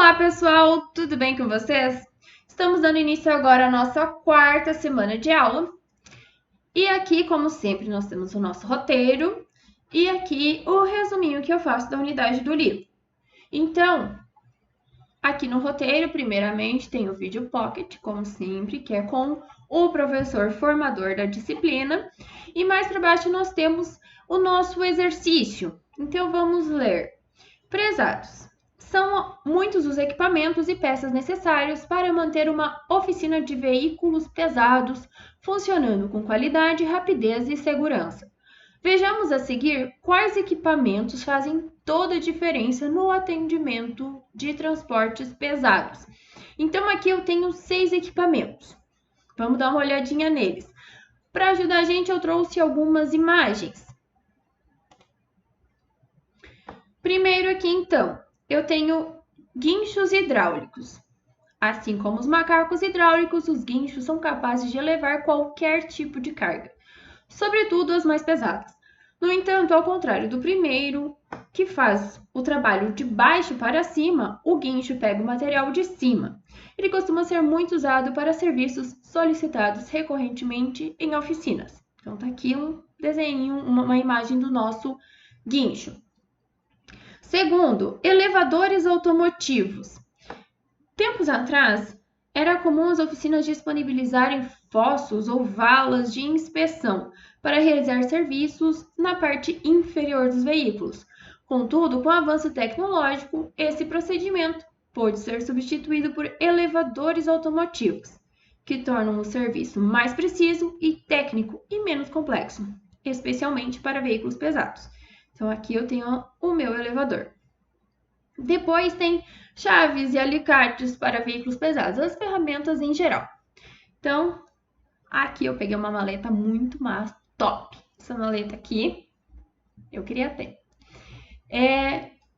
Olá, pessoal! Tudo bem com vocês? Estamos dando início agora à nossa quarta semana de aula. E aqui, como sempre, nós temos o nosso roteiro e aqui o resuminho que eu faço da unidade do livro. Então, aqui no roteiro, primeiramente, tem o vídeo pocket, como sempre, que é com o professor formador da disciplina. E mais para baixo nós temos o nosso exercício. Então, vamos ler. Prezados, são muitos os equipamentos e peças necessários para manter uma oficina de veículos pesados funcionando com qualidade, rapidez e segurança. Vejamos a seguir quais equipamentos fazem toda a diferença no atendimento de transportes pesados. Então, aqui eu tenho 6 equipamentos. Vamos dar uma olhadinha neles. Para ajudar a gente, eu trouxe algumas imagens. Primeiro aqui, então, eu tenho guinchos hidráulicos. Assim como os macacos hidráulicos, os guinchos são capazes de elevar qualquer tipo de carga, sobretudo as mais pesadas. No entanto, ao contrário do primeiro, que faz o trabalho de baixo para cima, o guincho pega o material de cima. Ele costuma ser muito usado para serviços solicitados recorrentemente em oficinas. Então, tá aqui um desenho, uma imagem do nosso guincho. Segundo, elevadores automotivos. Tempos atrás, era comum as oficinas disponibilizarem fossos ou valas de inspeção para realizar serviços na parte inferior dos veículos. Contudo, com o avanço tecnológico, esse procedimento pode ser substituído por elevadores automotivos, que tornam o serviço mais preciso e técnico e menos complexo, especialmente para veículos pesados. Então, aqui eu tenho o meu elevador. Depois tem chaves e alicates para veículos pesados, as ferramentas em geral. Então, aqui eu peguei uma maleta muito massa, top. Essa maleta aqui, eu queria ter.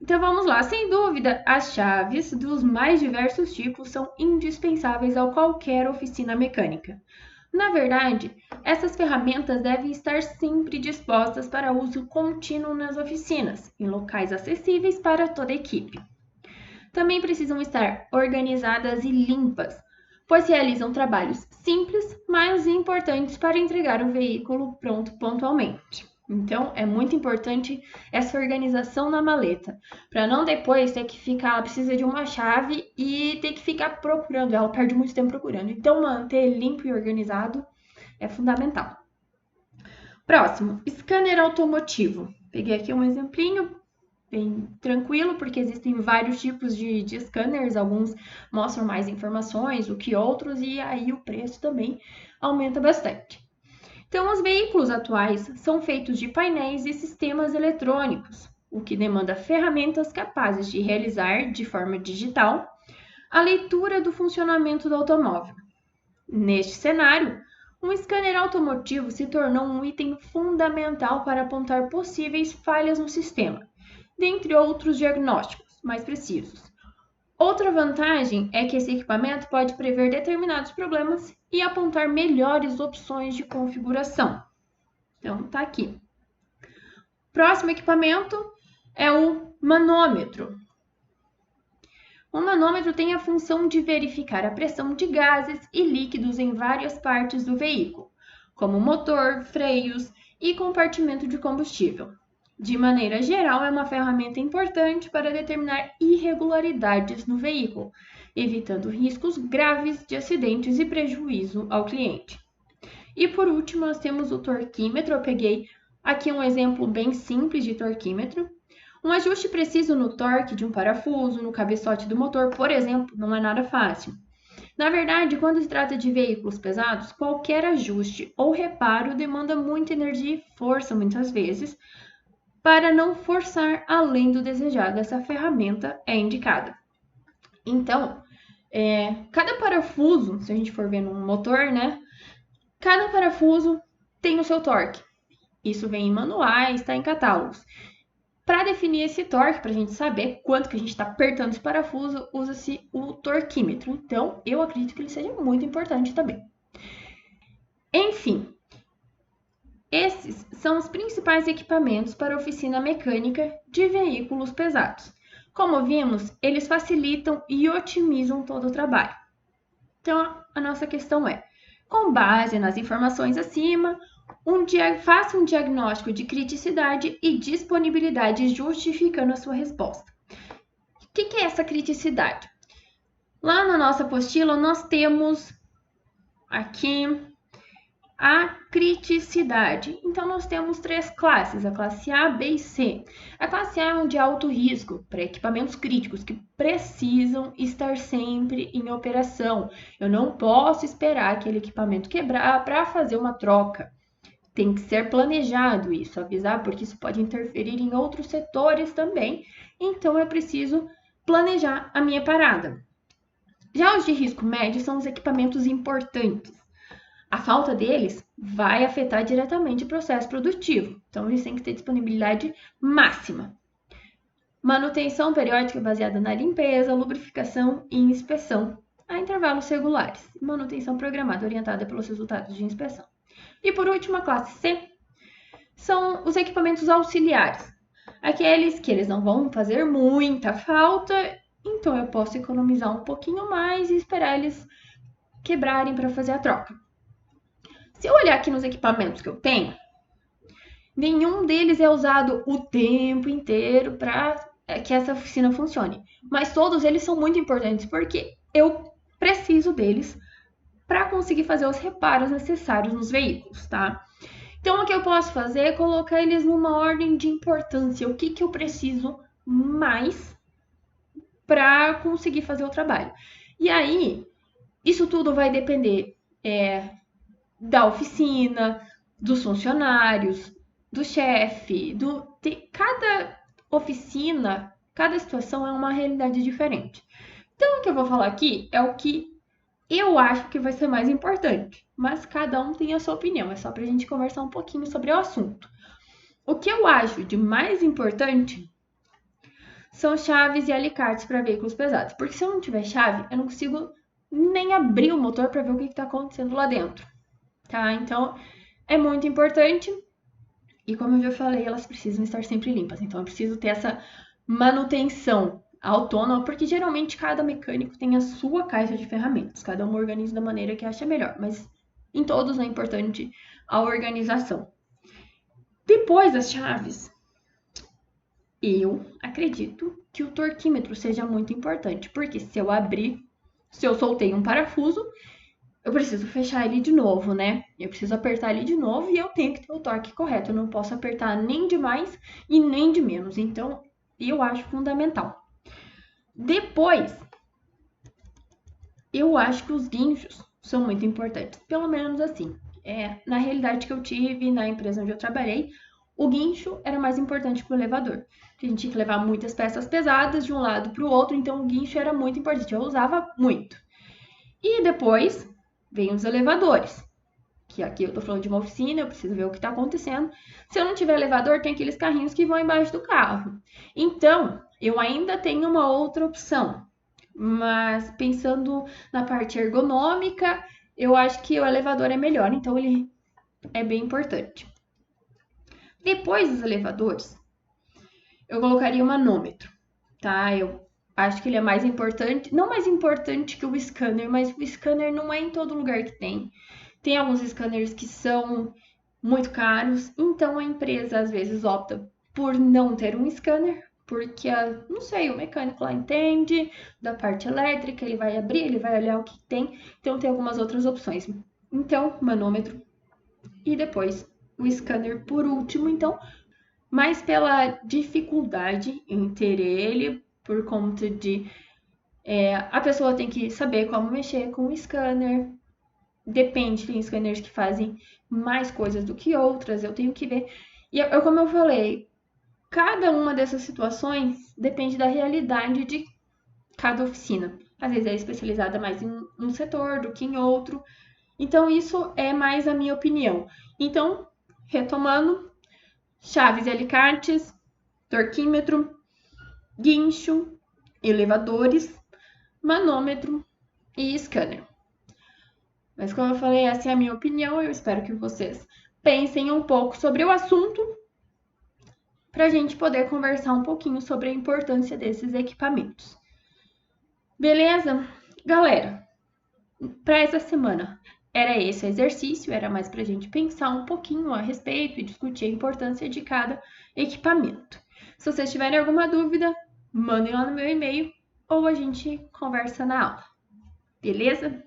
Então, vamos lá. Sem dúvida, as chaves dos mais diversos tipos são indispensáveis a qualquer oficina mecânica. Na verdade, essas ferramentas devem estar sempre dispostas para uso contínuo nas oficinas, em locais acessíveis para toda a equipe. Também precisam estar organizadas e limpas, pois realizam trabalhos simples, mas importantes para entregar o veículo pronto pontualmente. Então, é muito importante essa organização na maleta, para não depois ter que ficar, precisa de uma chave e ter que ficar procurando, ela perde muito tempo procurando. Então, manter limpo e organizado é fundamental. Próximo, scanner automotivo. Peguei aqui um exemplinho bem tranquilo, porque existem vários tipos de scanners, alguns mostram mais informações do que outros, e aí o preço também aumenta bastante. Então, os veículos atuais são feitos de painéis e sistemas eletrônicos, o que demanda ferramentas capazes de realizar, de forma digital, a leitura do funcionamento do automóvel. Neste cenário, um scanner automotivo se tornou um item fundamental para apontar possíveis falhas no sistema, dentre outros diagnósticos mais precisos. Outra vantagem é que esse equipamento pode prever determinados problemas e apontar melhores opções de configuração. Então, tá aqui. Próximo equipamento é o manômetro. O manômetro tem a função de verificar a pressão de gases e líquidos em várias partes do veículo, como motor, freios e compartimento de combustível. De maneira geral, é uma ferramenta importante para determinar irregularidades no veículo, evitando riscos graves de acidentes e prejuízo ao cliente. E por último, nós temos o torquímetro. Eu peguei aqui um exemplo bem simples de torquímetro. Um ajuste preciso no torque de um parafuso, no cabeçote do motor, por exemplo, não é nada fácil. Na verdade, quando se trata de veículos pesados, qualquer ajuste ou reparo demanda muita energia e força, muitas vezes, para não forçar além do desejado. Essa ferramenta é indicada. Então, cada parafuso, se a gente for ver num motor, né? Cada parafuso tem o seu torque. Isso vem em manuais, está em catálogos. Para definir esse torque, para a gente saber quanto que a gente está apertando esse parafuso, usa-se o torquímetro. Então, eu acredito que ele seja muito importante também. Enfim, esses são os principais equipamentos para a oficina mecânica de veículos pesados. Como vimos, eles facilitam e otimizam todo o trabalho. Então, a nossa questão é, com base nas informações acima, faça um diagnóstico de criticidade e disponibilidade justificando a sua resposta. O que é essa criticidade? Lá na nossa apostila, nós temos aqui a criticidade. Então, nós temos 3 classes, a classe A, B e C. A classe A é um de alto risco para equipamentos críticos que precisam estar sempre em operação. Eu não posso esperar aquele equipamento quebrar para fazer uma troca. Tem que ser planejado isso, avisar, porque isso pode interferir em outros setores também. Então, eu preciso planejar a minha parada. Já os de risco médio são os equipamentos importantes. A falta deles vai afetar diretamente o processo produtivo. Então, eles têm que ter disponibilidade máxima. Manutenção periódica baseada na limpeza, lubrificação e inspeção a intervalos regulares. Manutenção programada orientada pelos resultados de inspeção. E por último, a classe C são os equipamentos auxiliares. Aqueles que eles não vão fazer muita falta, então eu posso economizar um pouquinho mais e esperar eles quebrarem para fazer a troca. Se eu olhar aqui nos equipamentos que eu tenho, nenhum deles é usado o tempo inteiro para que essa oficina funcione. Mas todos eles são muito importantes porque eu preciso deles para conseguir fazer os reparos necessários nos veículos, tá? Então, o que eu posso fazer é colocar eles numa ordem de importância. O que eu preciso mais para conseguir fazer o trabalho. E aí, isso tudo vai depender da oficina, dos funcionários, do chefe, cada oficina, cada situação é uma realidade diferente. Então, o que eu vou falar aqui é o que eu acho que vai ser mais importante, mas cada um tem a sua opinião, é só para a gente conversar um pouquinho sobre o assunto. O que eu acho de mais importante são chaves e alicerces para veículos pesados, porque se eu não tiver chave, eu não consigo nem abrir o motor para ver o que está acontecendo lá dentro, tá? Então, é muito importante e, como eu já falei, elas precisam estar sempre limpas, então eu preciso ter essa manutenção autônoma, porque geralmente cada mecânico tem a sua caixa de ferramentas, cada um organiza da maneira que acha melhor, mas em todos é importante a organização. Depois das chaves, eu acredito que o torquímetro seja muito importante, porque se eu soltei um parafuso, eu preciso fechar ele de novo, né? Eu preciso apertar ele de novo e eu tenho que ter o torque correto, eu não posso apertar nem de mais e nem de menos, então eu acho fundamental. Depois, eu acho que os guinchos são muito importantes, pelo menos assim. Na realidade que eu tive, na empresa onde eu trabalhei, o guincho era mais importante que o elevador. A gente tinha que levar muitas peças pesadas de um lado para o outro, então o guincho era muito importante, eu usava muito. E depois vem os elevadores, que aqui eu tô falando de uma oficina, eu preciso ver o que tá acontecendo. Se eu não tiver elevador, tem aqueles carrinhos que vão embaixo do carro. Então, eu ainda tenho uma outra opção, mas pensando na parte ergonômica, eu acho que o elevador é melhor, então ele é bem importante. Depois dos elevadores, eu colocaria o manômetro, tá? Eu acho que ele é mais importante, não mais importante que o scanner, mas o scanner não é em todo lugar que tem. Tem alguns scanners que são muito caros, então a empresa às vezes opta por não ter um scanner, porque, não sei, o mecânico lá entende da parte elétrica, ele vai abrir, ele vai olhar o que tem, então tem algumas outras opções. Então, manômetro e depois o scanner por último, então, mais pela dificuldade em ter ele, por conta de a pessoa tem que saber como mexer com o scanner. Depende, tem scanners que fazem mais coisas do que outras, eu tenho que ver. E como eu falei, cada uma dessas situações depende da realidade de cada oficina. Às vezes é especializada mais em um setor do que em outro. Então, isso é mais a minha opinião. Então, retomando, chaves e alicerces, torquímetro, guincho, elevadores, manômetro e scanner. Mas como eu falei, essa é a minha opinião. Eu espero que vocês pensem um pouco sobre o assunto para a gente poder conversar um pouquinho sobre a importância desses equipamentos. Beleza? Galera, para essa semana era esse o exercício, era mais para a gente pensar um pouquinho a respeito e discutir a importância de cada equipamento. Se vocês tiverem alguma dúvida, mandem lá no meu e-mail ou a gente conversa na aula. Beleza?